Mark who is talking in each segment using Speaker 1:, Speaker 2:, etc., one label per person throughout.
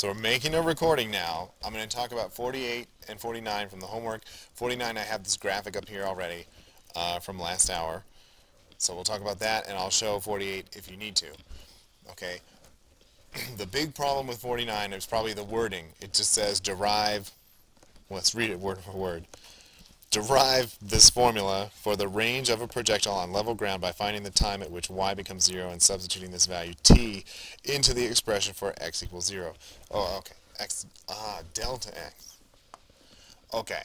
Speaker 1: So we're making a recording now. I'm going to talk about 48 and 49 from the homework. 49, I have this graphic up here already from last hour. So we'll talk about that, and I'll show 48 if you need to. Okay. The big problem with 49 is probably the wording. It just says derive. Let's read it word for word. Derive this formula for the range of a projectile on level ground by finding the time at which y becomes 0 and substituting this value t into the expression for x equals 0. Oh, okay. Delta x. Okay.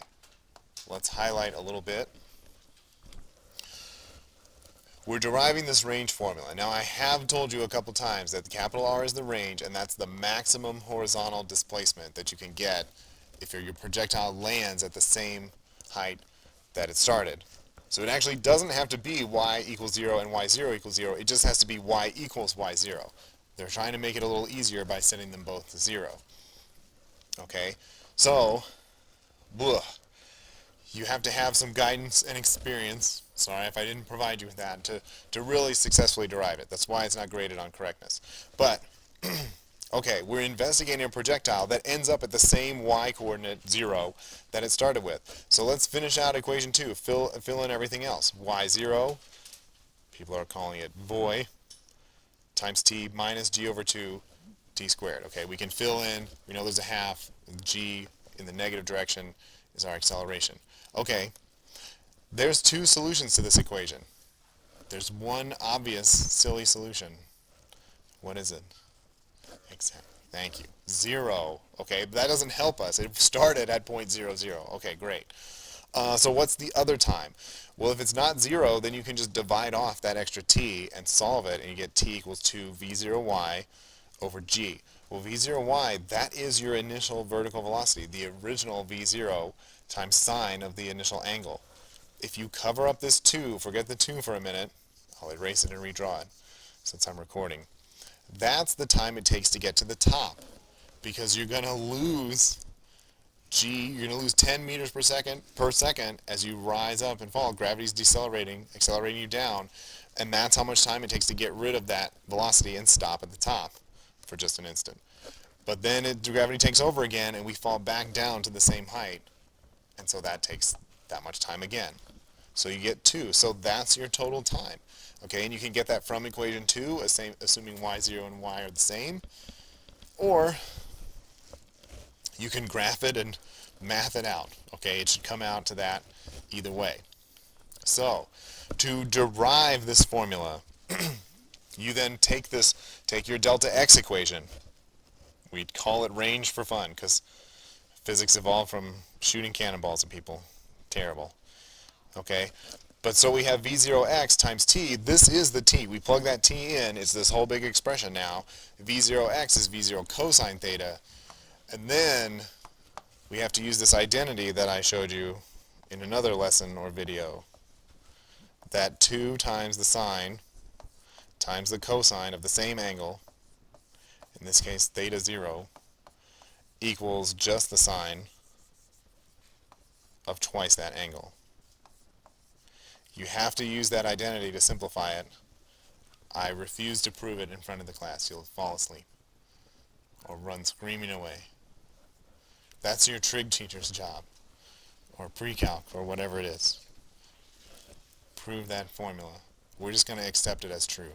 Speaker 1: Let's highlight a little bit. We're deriving this range formula. Now, I have told you a couple times that the capital R is the range, and that's the maximum horizontal displacement that you can get if your projectile lands at the same height that it started. So it actually doesn't have to be y equals 0 and y0 equals 0. It just has to be y equals y0. They're trying to make it a little easier by setting them both to 0. Okay? So, you have to have some guidance and experience. Sorry if I didn't provide you with that to really successfully derive it. That's why it's not graded on correctness. But, okay, we're investigating a projectile that ends up at the same y-coordinate 0 that it started with. So let's finish out equation 2. Fill in everything else. y0, people are calling it voy, times t minus g over 2 t squared. Okay, we can fill in, we know there's a half, and g in the negative direction is our acceleration. Okay, there's two solutions to this equation. There's one obvious, silly solution. What is it? Exactly. Thank you. 0. Okay, that doesn't help us. It started at 0.00. Okay, great. So what's the other time? Well, if it's not 0, then you can just divide off that extra t and solve it, and you get t equals 2 v0y over g. Well, v0y, that is your initial vertical velocity, the original v0 times sine of the initial angle. If you cover up this 2, forget the 2 for a minute, I'll erase it and redraw it since I'm recording. That's the time it takes to get to the top, because you're going to lose you're going to lose 10 meters per second as you rise up and fall. Gravity's decelerating, accelerating you down, and that's how much time it takes to get rid of that velocity and stop at the top for just an instant. But then gravity takes over again, and we fall back down to the same height, and so that takes that much time again. So you get 2. So that's your total time. Okay, and you can get that from equation 2, assuming y0 and y are the same. Or you can graph it and math it out. Okay, it should come out to that either way. So, to derive this formula, you then take your delta x equation. We'd call it range for fun, because physics evolved from shooting cannonballs at people. Terrible. Okay? But so we have v0x times t. This is the t. We plug that t in. It's this whole big expression now. v0x is v0 cosine theta. And then we have to use this identity that I showed you in another lesson or video. That 2 times the sine times the cosine of the same angle, in this case theta 0, equals just the sine of twice that angle. You have to use that identity to simplify it. I refuse to prove it in front of the class. You'll fall asleep or run screaming away. That's your trig teacher's job, or pre-calc, or whatever it is. Prove that formula. We're just going to accept it as true.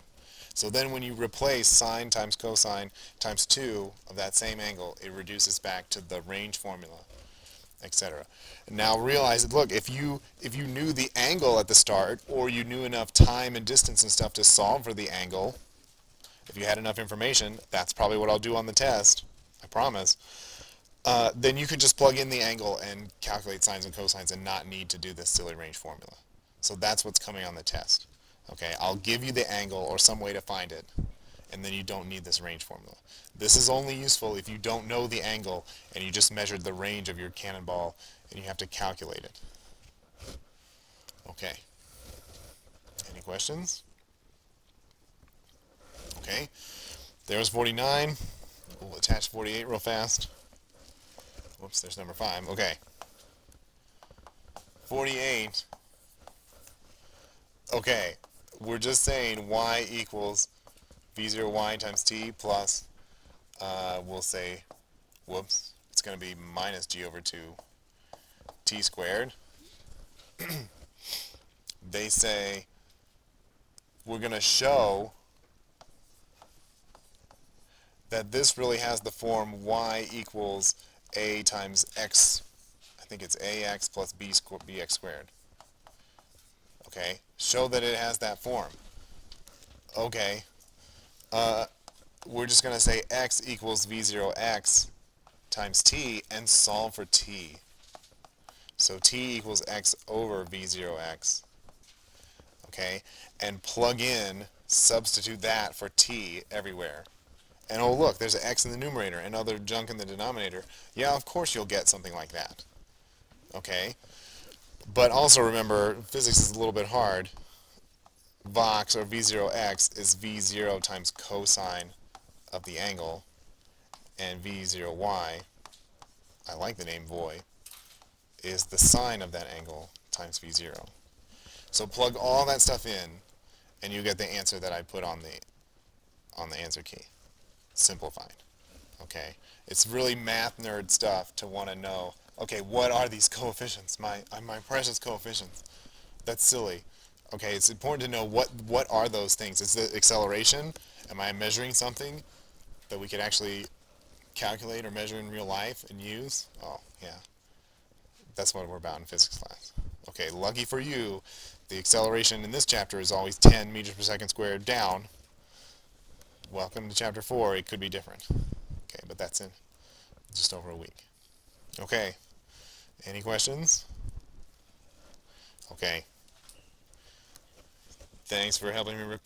Speaker 1: So then when you replace sine times cosine times 2 of that same angle, it reduces back to the range formula, etc. Now realize that, look, if you knew the angle at the start, or you knew enough time and distance and stuff to solve for the angle, if you had enough information, that's probably what I'll do on the test, I promise, then you could just plug in the angle and calculate sines and cosines and not need to do this silly range formula. So that's what's coming on the test. Okay, I'll give you the angle or some way to find it, and then you don't need this range formula. This is only useful if you don't know the angle and you just measured the range of your cannonball and you have to calculate it. Okay. Any questions? Okay. There's 49. We'll attach 48 real fast. Whoops, there's number 5. Okay. 48. Okay. We're just saying y equals v0y times t plus, we'll say Whoops. It's going to be minus g over 2 t squared. They say we're going to show that this really has the form y equals a times x. I think it's ax plus bx squared. Okay, show that it has that form. Okay, we're just going to say x equals v0x times t and solve for t. So t equals x over v0x. Okay, and plug in, substitute that for t everywhere. And oh look, there's an x in the numerator and other junk in the denominator. Yeah, of course you'll get something like that. Okay, but also remember, physics is a little bit hard. Vox, or v0x, is v0 times cosine of the angle, and v0y, I like the name Voy, is the sine of that angle times v0. So plug all that stuff in, and you get the answer that I put on the answer key. Simplified. Okay, it's really math nerd stuff to want to know. Okay, what are these coefficients? My precious coefficients. That's silly. Okay, it's important to know what are those things. Is the acceleration? Am I measuring something that we could actually calculate or measure in real life and use? Oh, yeah. That's what we're about in physics class. Okay, lucky for you, the acceleration in this chapter is always 10 meters per second squared down. Welcome to chapter 4. It could be different. Okay, but that's in just over a week. Okay, any questions? Okay. Thanks for helping me